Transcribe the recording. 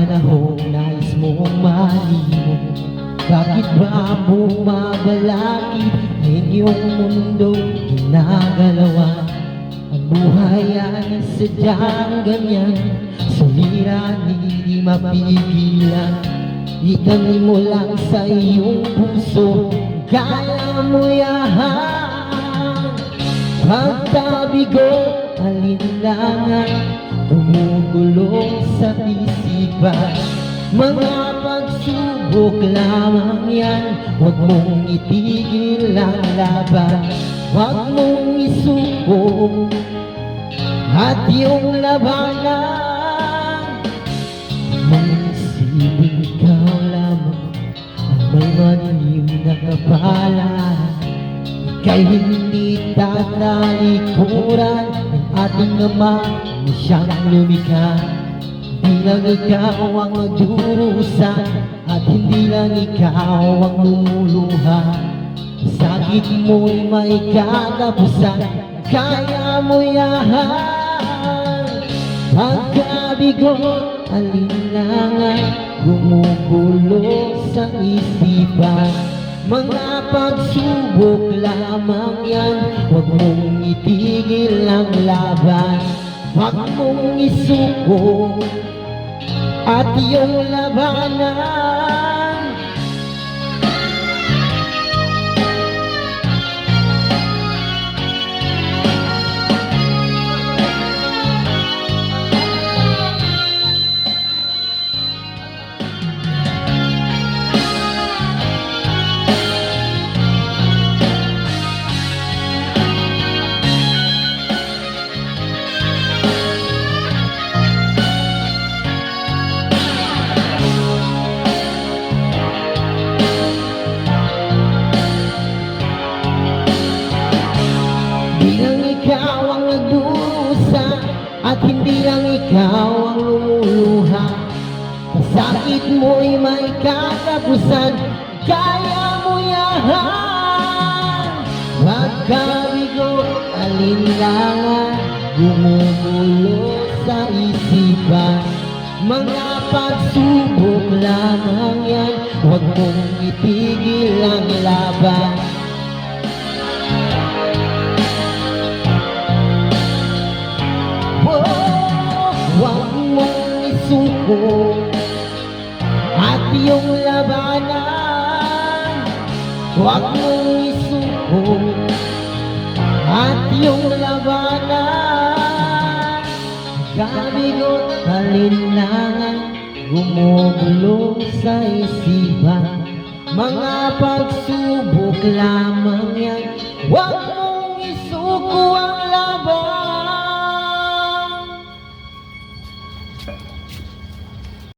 panahong nais mong malimot? Bakit ba bumabalakid ang iyong mundong ginagalawan? Ang buhay ay sadyang ganyan, suliranin di mapigilan. Itanim mo lang sa iyong puso, kaya mo yan. Pagtabigo, alinlangan, tumutulo sa isipan. Mga pagsubok lamang yan, huwag mong itigil ang laban. Huwag mong isuko at yung labanan. Mag-isipin ikaw lamang ang may madilim na kapalaran. Ika'y hindi tatalikuran ng ating Ama na siyang lumikha. Hindi lang ikaw ang magdurusa at hindi lang ikaw ang lumuluha. Sakit mo'y may katapusan, kaya mo yan. Pagkabigot, alinlangan, gumugulo sa isipan. Mga pagsubok lamang yan, huwag mong itigil ang laban. Huwag mong isuko at iyong labanan. Ikaw ang nagdusa at hindi lang ikaw ang lumuluha. Sakit mo'y may katapusan, kaya mo yan. Magkabigo, alinlangan, gumugulo sa isipan. Mga pagsubok lamang yan, huwag mong itigil ang laban. Huwag mong isuko at iyong labanan. Huwag mong isuko at iyong labanan. Kabigot, alinlangan, gumugulo sa isipan. Mga pagsubok lamang yan,